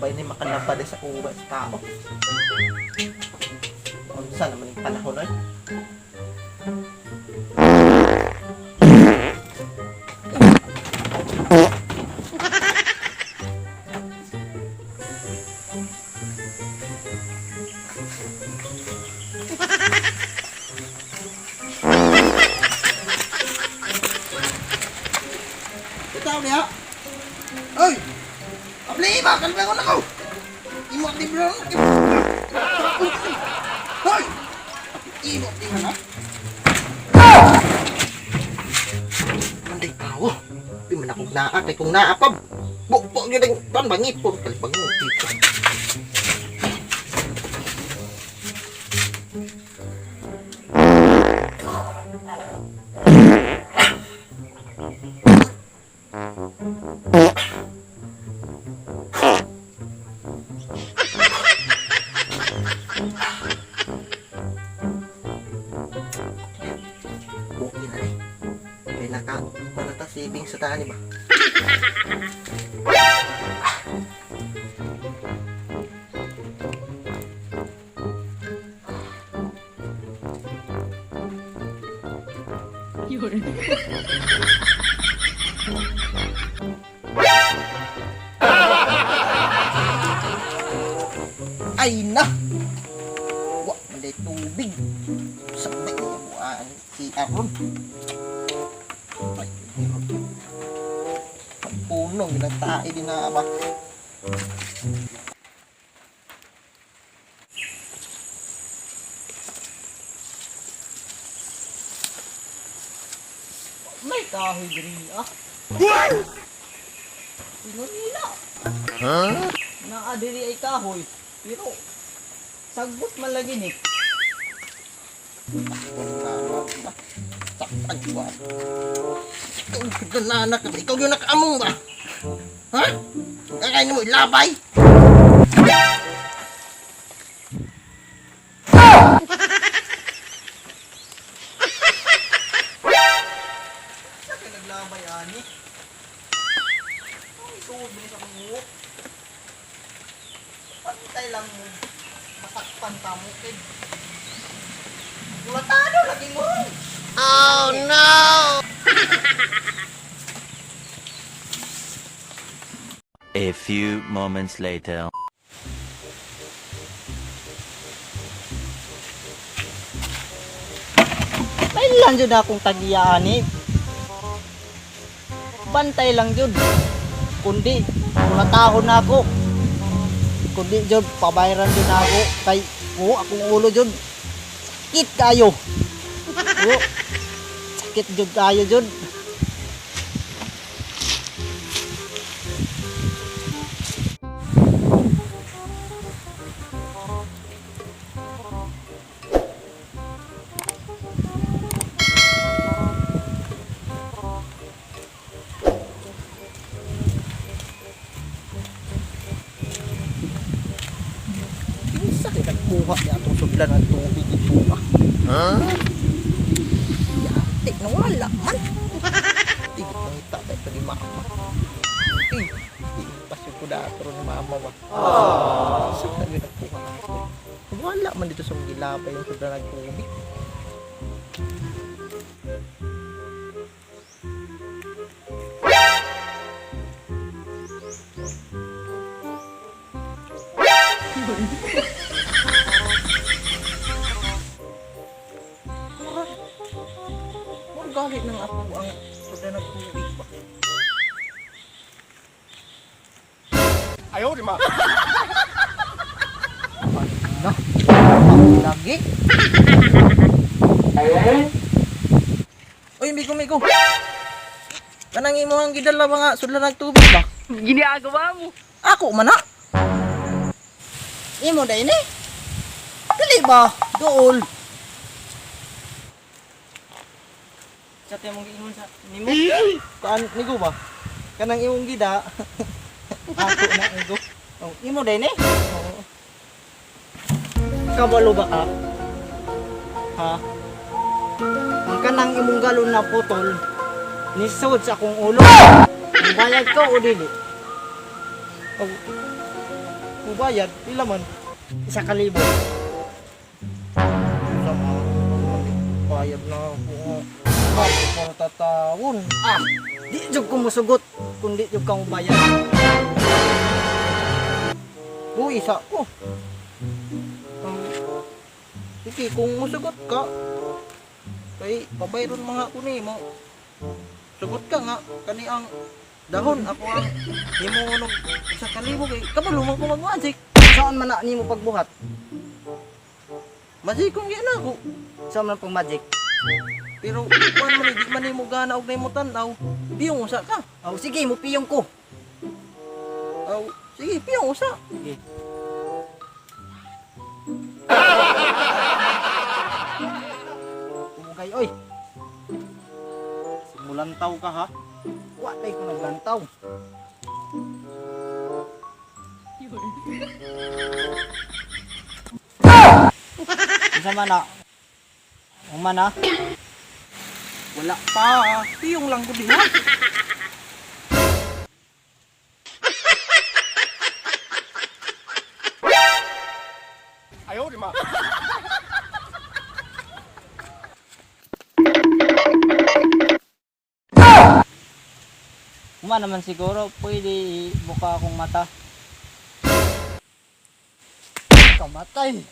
pa ini makalabad sa uwa sa tao. Unsa naman yung panahon ay? Ikaw niya? Oy! Abli ba? Kalma ko na ko! Imo di bro! Hoy! Imo di na? Manday tao! Di man akong naa kay kung naapab! Bukpo yun ang tan bangit po! Kalipang mo dito! Okay na rin. Kaya naka saving sa tani ba? Ay na! Wah, may tubig. Sabay niya buwan si Aaron. Ay, ang punong ginagtae din na ba? May kahoy diri ah. Sino nila? Huh? Naadiri ay kahoy. Pero sagbot man lagi ni. Saktan ko. Ikaw na anak ka. Ikaw yung nakaamong ba? Ha? Kakain mo ilabay? Saan ka naglabay, ani? Ay, suod mo sa panguok. Pantay lang mo. Masakpan ka mo, kid. Mulatado, lagi mo. Oh, no! A few moments later. May lang jud akong tagiyaan eh. Bantay lang jud. Kundi mulatahon na ako. Kundi jud pabayaran din ako kay akong ulo jud. Sakit kayo. Sakit jud kayo jud. Sakit ang buha niya itong sudlan ng tubig ito ba? Huh? Yatik na wala man. Tigit ng itatay pa ni mama. Pas yung kudatro ni mama ba? Sakit ang buha ako. Wala man dito sa magilabay yung sudlan ng tubig. Galit ng ako ang pagka nagtubig ba? Ayaw, di ma! Ano? Ang lagi? Uy, Migo! Kanang imo ang gidala ba nga sudlan nagtubig ba? Ginagawa mo. Ako man na! Imo dahil eh? Dali ba? Dool! Sa timong giingon sa nimo. Kaan, Migo ba? Kanang imong gida. Ako na, Migo. Oh, imo dahil eh? Oo. Kabalo ba ka? Ha? Ang kanang imong galon na putol, nisod sa akong ulo. Bayad ko o dili? Oh. Mubayad, pila man. 1,000. Sama, bayad na ako. Ako para tatawon. Ah, di jud ko musugot kundi jud kang bayad. Isa ko. Sige, kung musugot ka, kay pabayron mga ko ni mo. Sugot ka nga, kani ang dahon, ako ang himunog sa kalibo kay kabalo man ko mag-magic. Saan man na nimo pagbuhat? Magic kong yan ako. Saan man pang magic? Pero kung man, di man mo gana og na mo tanaw, biyong usa ka. Oh, sige, mo piyong ko. Aw, sige, biyong usa. Sige. Ugay, oy. Simulantaw ka ha. Walay ko naglantaw. Isa man na. Uman na. Wala pa. Biyong lang ko diha. Uman naman siguro, pwede buka akong mata. Kamatay. No.